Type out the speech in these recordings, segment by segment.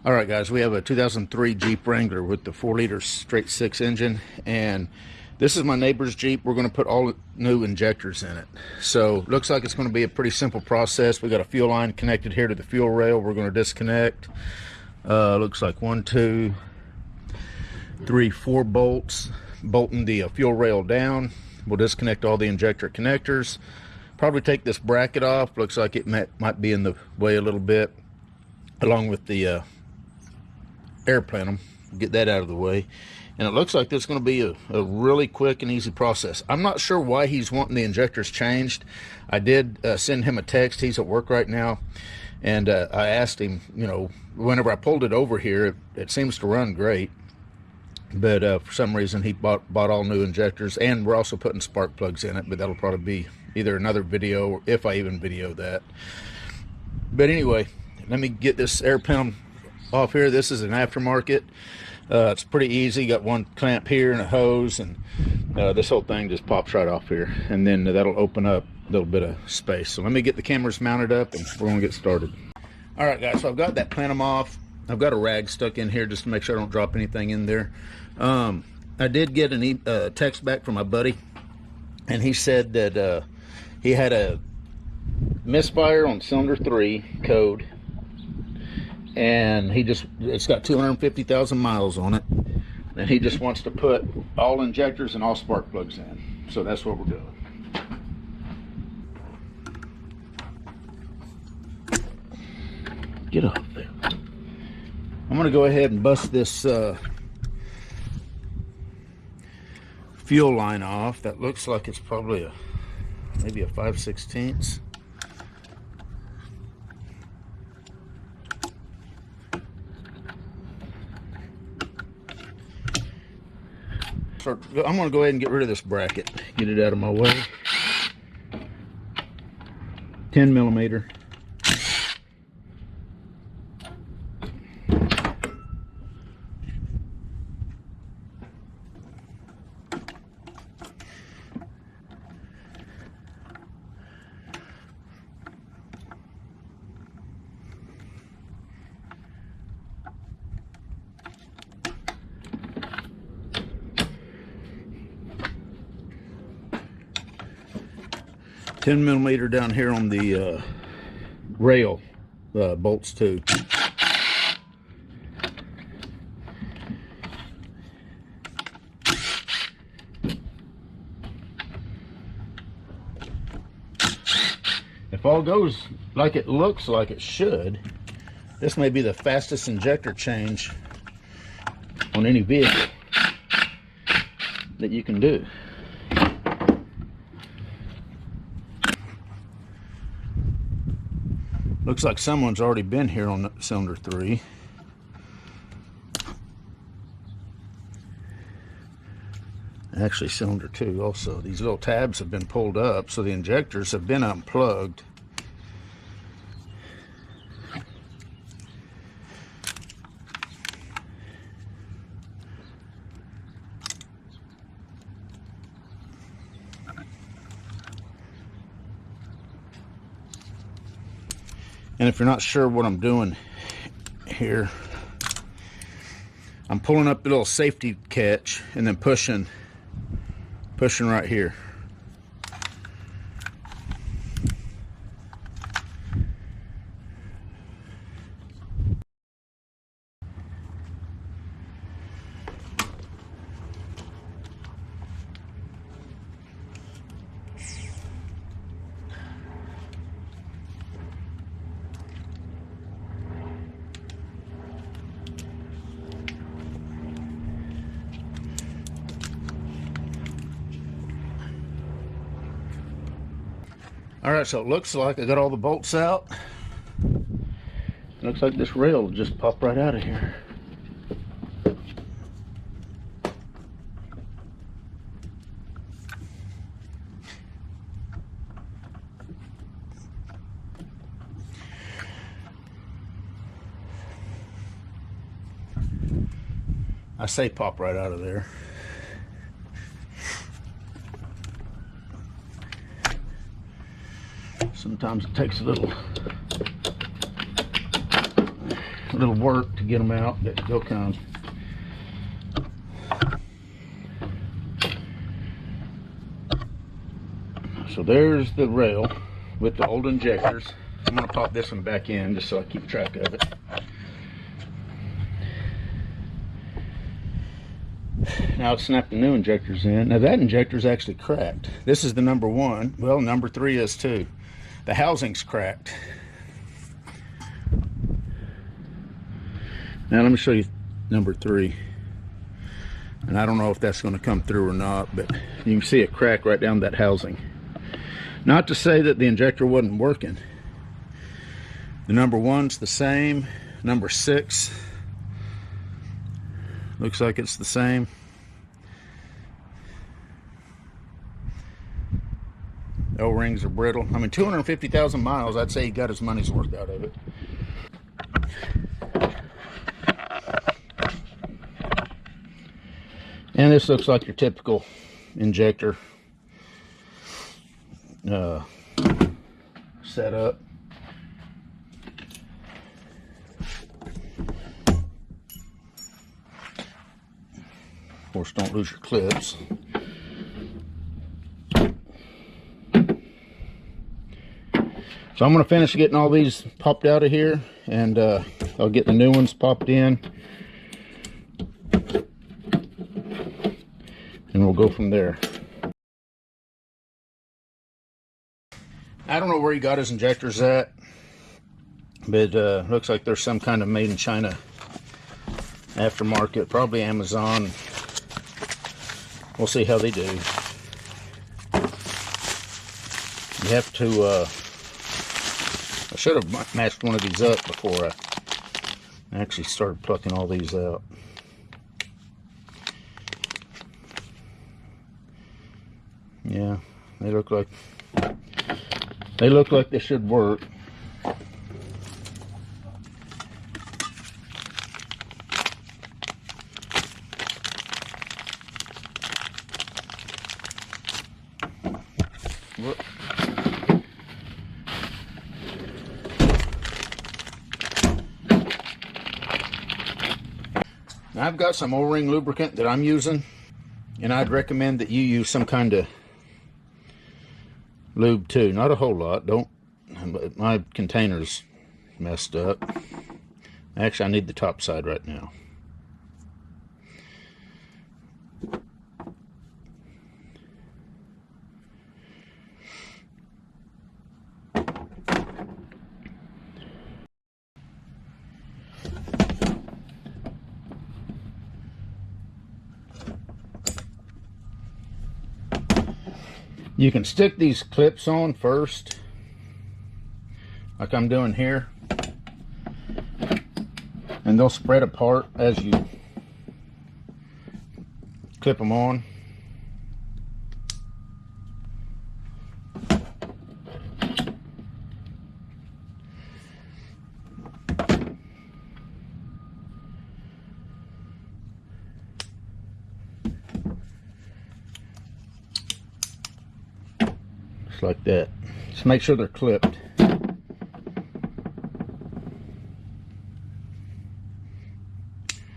All right, guys, we have a 2003 Jeep Wrangler with the 4-liter straight 6 engine, and this is my neighbor's Jeep. We're going to put all new injectors in it. So looks like it's going to be a pretty simple process. We got a fuel line connected here to the fuel rail. We're going to disconnect. Looks like 1, 2, 3, 4 bolts bolting the fuel rail down. We'll disconnect all the injector connectors. Probably take this bracket off. Looks like it might be in the way a little bit, along with the air plenum. Get that out of the way, and it looks like this is going to be a really quick and easy process. I'm not sure why he's wanting the injectors changed. I did send him a text. He's at work right now, and I asked him, you know, whenever I pulled it over here, it seems to run great, but for some reason he bought all new injectors, and we're also putting spark plugs in it, but that'll probably be either another video, or if I even video that. But anyway, let me get this air plenum off here. This is an aftermarket. It's pretty easy. Got one clamp here and a hose, and this whole thing just pops right off here, and then that'll open up a little bit of space. So let me get the cameras mounted up and we're gonna get started. All right, guys, so I've got that plenum off. I've got a rag stuck in here just to make sure I don't drop anything in there. I did get a text back from my buddy, and he said that he had a misfire on cylinder 3 code, and it's got 250,000 miles on it, and he just wants to put all injectors and all spark plugs in. So that's what we're doing. Get off there. I'm going to go ahead and bust this fuel line off. That looks like it's probably maybe a 5/16. So I'm going to go ahead and get rid of this bracket, get it out of my way. 10 millimeter. $10 millimeter down here on the rail bolts too. If all goes like it looks like it should, this may be the fastest injector change on any vehicle that you can do. Looks like someone's already been here on cylinder 3. Actually, cylinder 2 also. These little tabs have been pulled up, so the injectors have been unplugged. And if you're not sure what I'm doing here, I'm pulling up the little safety catch and then pushing right here. All right, so it looks like I got all the bolts out. Looks like this rail will just pop right out of here. I say pop right out of there. Sometimes it takes a little a little work to get them out, but they'll come. So there's the rail with the old injectors. I'm going to pop this one back in just so I keep track of it. Now let's snap the new injectors in. Now that injector's actually cracked. This is the number 1. Well, number 3 is too. The housing's cracked. Now let me show you number 3. And I don't know if that's going to come through or not, but you can see a crack right down that housing. Not to say that the injector wasn't working. The number 1's the same. Number 6 looks like it's the same. O-rings are brittle. I mean, 250,000 miles, I'd say he got his money's worth out of it. And this looks like your typical injector setup. Of course, don't lose your clips. So I'm going to finish getting all these popped out of here, and I'll get the new ones popped in, and we'll go from there. I don't know where he got his injectors at, but looks like there's some kind of made in China aftermarket, probably Amazon. We'll see how they do. You have to I should have matched one of these up before I actually started plucking all these out. Yeah, they look like they should work. Whoop. Now I've got some O-ring lubricant that I'm using, and I'd recommend that you use some kind of lube too. Not a whole lot. Don't. My container's messed up. Actually, I need the top side right now. You can stick these clips on first, like I'm doing here, and they'll spread apart as you clip them on. Just like that. Just make sure they're clipped.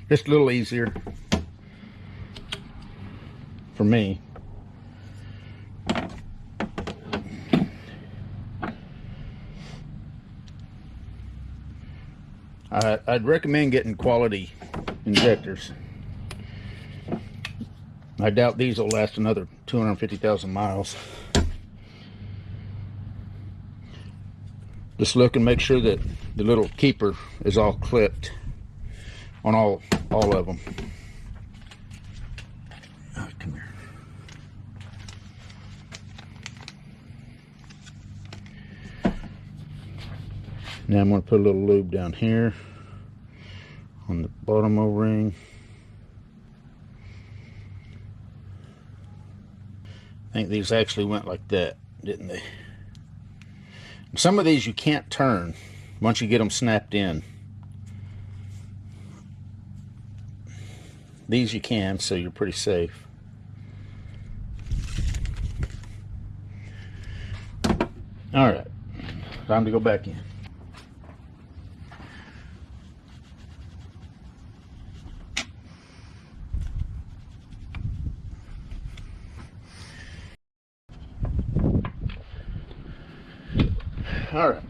Just a little easier for me. I'd recommend getting quality injectors. I doubt these will last another 250,000 miles. Just look and make sure that the little keeper is all clipped on all of them. Oh, come here. Now I'm going to put a little lube down here on the bottom O-ring. I think these actually went like that, didn't they? Some of these you can't turn once you get them snapped in. These you can, so you're pretty safe. All right, time to go back in. All right.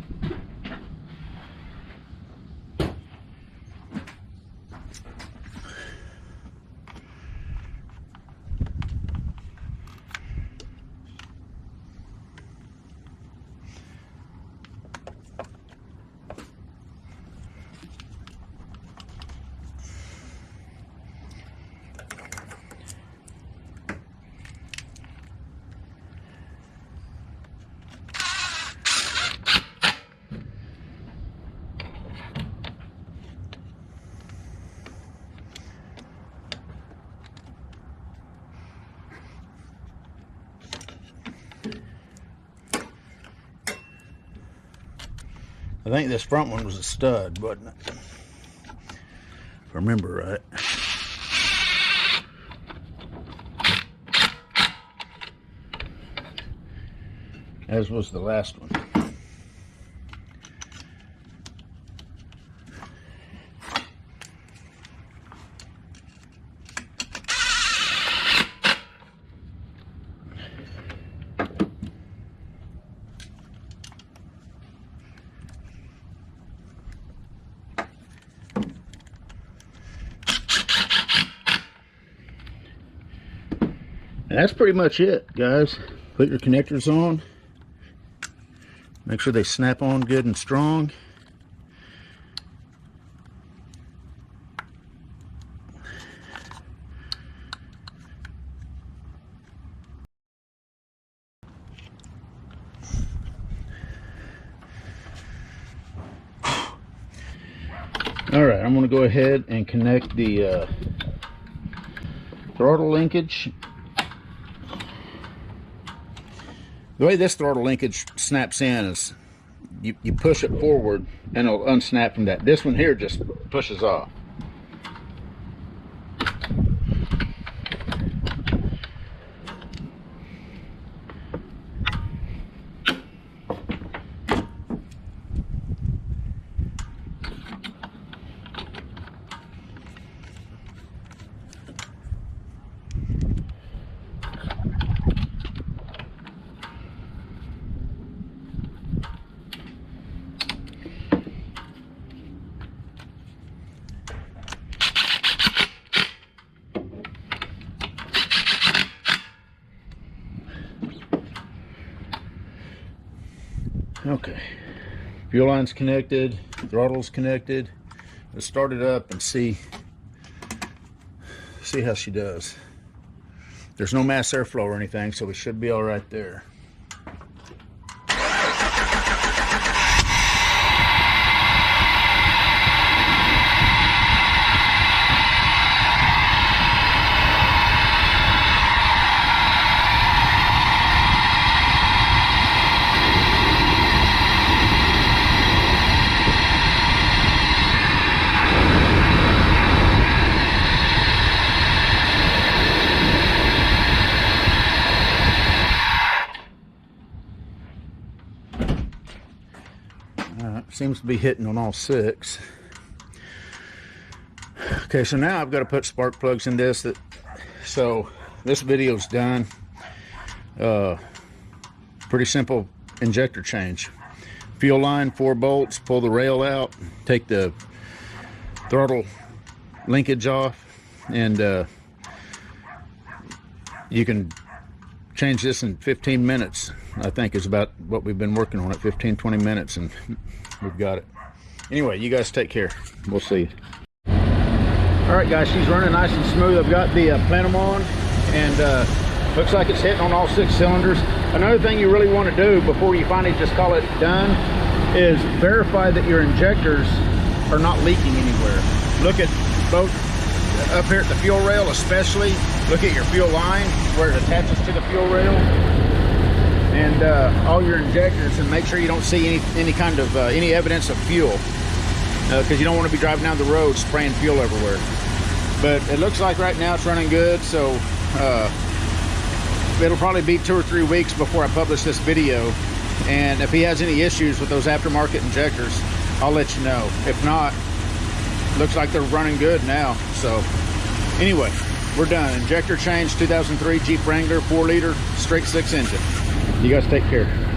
I think this front one was a stud, wasn't it? If I remember right. As was the last one. And that's pretty much it, guys. Put your connectors on. Make sure they snap on good and strong. All right, I'm going to go ahead and connect the throttle linkage. The way this throttle linkage snaps in is you push it forward and it'll unsnap from that. This one here just pushes off. Okay, fuel line's connected, throttle's connected. Let's start it up and see how she does. There's no mass airflow or anything, so we should be all right there. Seems to be hitting on all 6. Okay, so now I've got to put spark plugs in this. So this video's done. Pretty simple injector change. Fuel line, 4 bolts, pull the rail out, take the throttle linkage off, and you can change this in 15 minutes. I think is about what we've been working on it, 15-20 minutes, and we've got it. Anyway, you guys take care. We'll see you. All right, guys, she's running nice and smooth. I've got the plenum on, and looks like it's hitting on all 6 cylinders. Another thing you really want to do before you finally just call it done is verify that your injectors are not leaking anywhere. Look at both up here at the fuel rail, especially. Look at your fuel line where it attaches to the fuel rail, and all your injectors, and make sure you don't see any kind of any evidence of fuel, because you don't want to be driving down the road spraying fuel everywhere. But it looks like right now it's running good, so it'll probably be 2 or 3 weeks before I publish this video, and if he has any issues with those aftermarket injectors, I'll let you know. If not, looks like they're running good now. So anyway, we're done. Injector change, 2003 Jeep Wrangler 4-liter straight 6 engine. You guys take care.